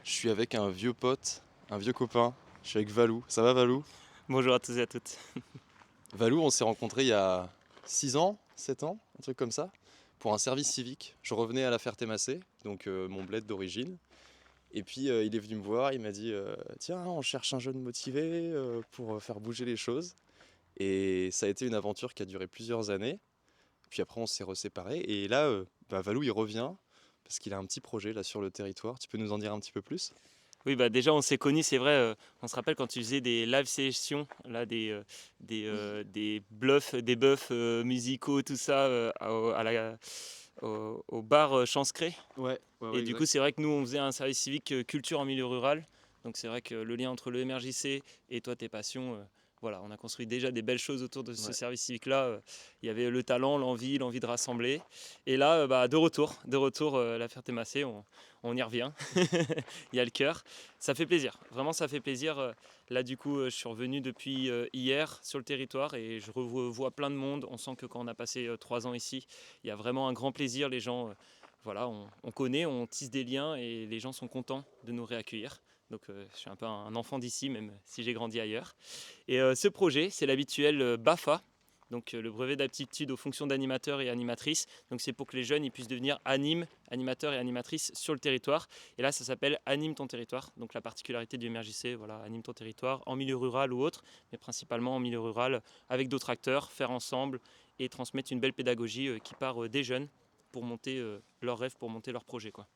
Je suis avec un vieux pote, un vieux copain. Je suis avec Valou. Ça va Valou? Bonjour à tous et à toutes. Valou, on s'est rencontrés il y a 6 ans, 7 ans, un truc comme ça, pour un service civique. Je revenais à la Ferté-Massé, donc mon bled d'origine. Et puis il est venu me voir, il m'a dit tiens, on cherche un jeune motivé pour faire bouger les choses. Et ça a été une aventure qui a duré plusieurs années. Puis après, on s'est reséparés. Et là, Valou, il revient parce qu'il a un petit projet là sur le territoire. Tu peux nous en dire un petit peu plus? Oui, bah déjà on s'est connus, c'est vrai, on se rappelle quand tu faisais des live sessions, là, des bluffs, des buffs musicaux, tout ça, au bar Chancré. Ouais, ouais, Et ouais, du coup, exact. c'est vrai que nous, on faisait un service civique culture en milieu rural. Donc c'est vrai que le lien entre le MRJC et toi, tes passions, voilà, on a construit déjà des belles choses autour de ce Ouais. service civique-là. Il y avait le talent, l'envie de rassembler. Et là, de retour la Ferté-Massé, on y revient. Il y a le cœur. Ça fait plaisir, vraiment ça fait plaisir. Là, du coup, je suis revenu depuis hier sur le territoire et je revois plein de monde. On sent que quand on a passé 3 ans ici, il y a vraiment un grand plaisir. Les gens voilà, on connaît, on tisse des liens et les gens sont contents de nous réaccueillir. Donc je suis un peu un enfant d'ici, même si j'ai grandi ailleurs. Et ce projet, c'est l'habituel BAFA, donc le brevet d'aptitude aux fonctions d'animateur et animatrice. Donc c'est pour que les jeunes ils puissent devenir animateurs et animatrices sur le territoire. Et là, ça s'appelle Anime ton territoire. Donc la particularité du MRJC, voilà, Anime ton territoire, en milieu rural ou autre, mais principalement en milieu rural, avec d'autres acteurs, faire ensemble et transmettre une belle pédagogie qui part des jeunes pour monter leurs rêves, pour monter leurs projets, quoi.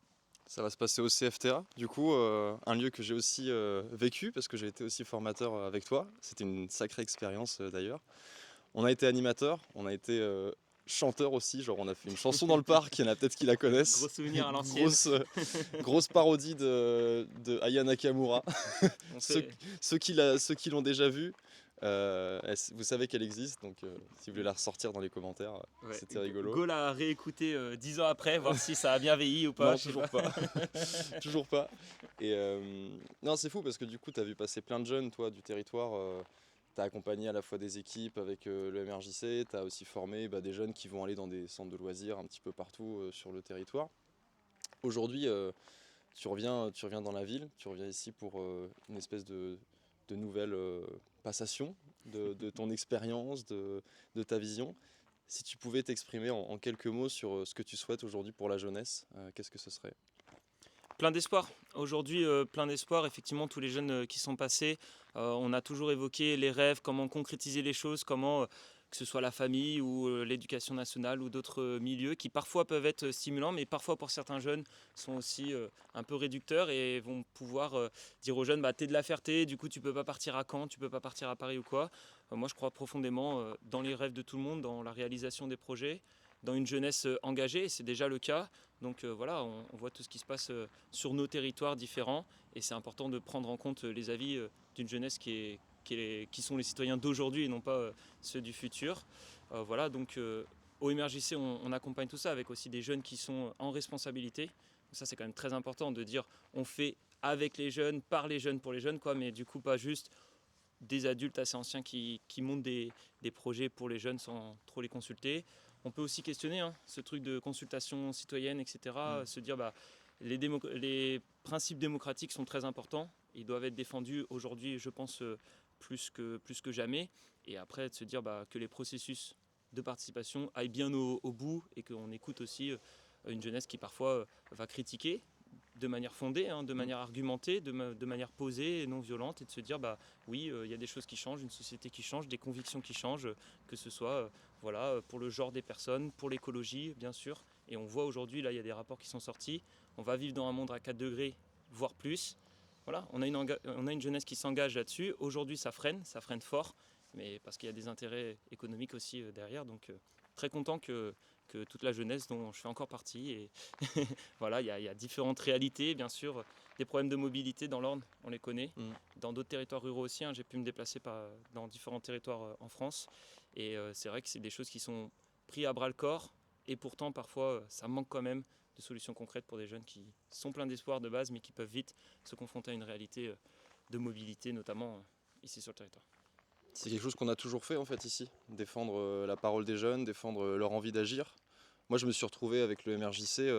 Ça va se passer au CFTA, du coup, un lieu que j'ai aussi vécu parce que j'ai été aussi formateur avec toi. C'était une sacrée expérience d'ailleurs. On a été animateur, on a été chanteur aussi, genre on a fait une chanson dans le parc, il y en a peut-être qui la Gros connaissent. souvenir à l'ancienne. Grosse parodie de Aya Nakamura. On Ceux, sait, ceux qui l'ont déjà vue, vous savez qu'elle existe, donc si vous voulez la ressortir dans les commentaires, ouais, c'était rigolo. Go l'a réécouté 10 ans après, voir si ça a bien vieilli ou pas, Non, je sais toujours pas. pas. Toujours pas. Et non, c'est fou parce que du coup, tu as vu passer plein de jeunes, toi, du territoire. Tu as accompagné à la fois des équipes avec le MRJC, tu as aussi formé des jeunes qui vont aller dans des centres de loisirs un petit peu partout sur le territoire. Aujourd'hui, tu reviens dans la ville, tu reviens ici pour une espèce de nouvelle passation de ton expérience, de ta vision. Si tu pouvais t'exprimer en quelques mots sur ce que tu souhaites aujourd'hui pour la jeunesse, qu'est-ce que ce serait? Plein d'espoir. Aujourd'hui, plein d'espoir. Effectivement, tous les jeunes qui sont passés, on a toujours évoqué les rêves, comment concrétiser les choses, comment, que ce soit la famille ou l'éducation nationale ou d'autres milieux qui parfois peuvent être stimulants, mais parfois pour certains jeunes sont aussi un peu réducteurs et vont pouvoir dire aux jeunes, bah, t'es de la Ferté, du coup tu peux pas partir à Caen, tu peux pas partir à Paris ou quoi. Moi, je crois profondément dans les rêves de tout le monde, dans la réalisation des projets, dans une jeunesse engagée, et c'est déjà le cas. Donc voilà, on voit tout ce qui se passe sur nos territoires différents et c'est important de prendre en compte les avis d'une jeunesse qui sont les citoyens d'aujourd'hui et non pas ceux du futur. Voilà, donc au MRJC, on accompagne tout ça avec aussi des jeunes qui sont en responsabilité. Donc ça, c'est quand même très important de dire on fait avec les jeunes, par les jeunes, pour les jeunes, quoi, mais du coup, pas juste des adultes assez anciens qui montent des projets pour les jeunes sans trop les consulter. On peut aussi questionner ce truc de consultation citoyenne, etc. Se dire les principes démocratiques sont très importants. Ils doivent être défendus aujourd'hui, je pense, plus que jamais. Et après, de se dire que les processus de participation aillent bien au bout et qu'on écoute aussi une jeunesse qui parfois va critiquer de manière fondée, de manière argumentée, de manière posée et non violente, et de se dire oui, il y a des choses qui changent, une société qui change, des convictions qui changent, que ce soit voilà, pour le genre des personnes, pour l'écologie bien sûr. Et on voit aujourd'hui, là il y a des rapports qui sont sortis, on va vivre dans un monde à 4 degrés, voire plus. Voilà, on a une jeunesse qui s'engage là-dessus. Aujourd'hui ça freine fort, mais parce qu'il y a des intérêts économiques aussi derrière. Donc très content que toute la jeunesse dont je fais encore partie. Et voilà, il y a différentes réalités, bien sûr. Des problèmes de mobilité dans l'Orne, on les connaît. Mm. Dans d'autres territoires ruraux aussi, j'ai pu me déplacer dans différents territoires en France. Et c'est vrai que c'est des choses qui sont prises à bras le corps. Et pourtant, parfois, ça manque quand même de solutions concrètes pour des jeunes qui sont pleins d'espoir de base, mais qui peuvent vite se confronter à une réalité de mobilité, notamment ici sur le territoire. C'est quelque chose qu'on a toujours fait en fait ici, défendre la parole des jeunes, défendre leur envie d'agir. Moi je me suis retrouvé avec le MRJC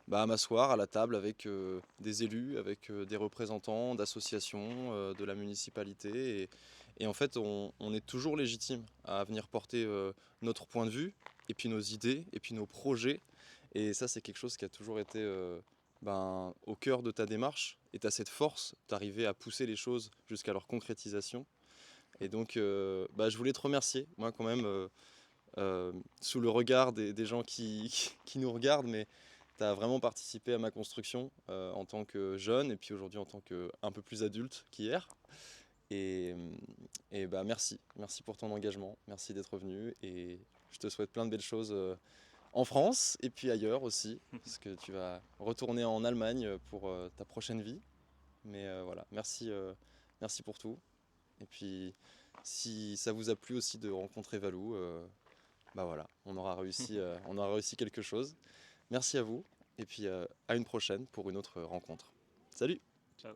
m'asseoir à la table avec des élus, avec des représentants d'associations, de la municipalité. Et en fait, on est toujours légitime à venir porter notre point de vue, et puis nos idées, et puis nos projets. Et ça, c'est quelque chose qui a toujours été au cœur de ta démarche. Et tu as cette force d'arriver à pousser les choses jusqu'à leur concrétisation. Et donc, je voulais te remercier, moi quand même, sous le regard des gens qui nous regardent, mais tu as vraiment participé à ma construction en tant que jeune, et puis aujourd'hui en tant qu'un peu plus adulte qu'hier. Et, merci, merci pour ton engagement, merci d'être venu, et je te souhaite plein de belles choses en France, et puis ailleurs aussi, parce que tu vas retourner en Allemagne pour ta prochaine vie. Mais voilà, merci, merci pour tout. Et puis, si ça vous a plu aussi de rencontrer Valou, voilà, on aura réussi quelque chose. Merci à vous, et puis à une prochaine pour une autre rencontre. Salut! Ciao.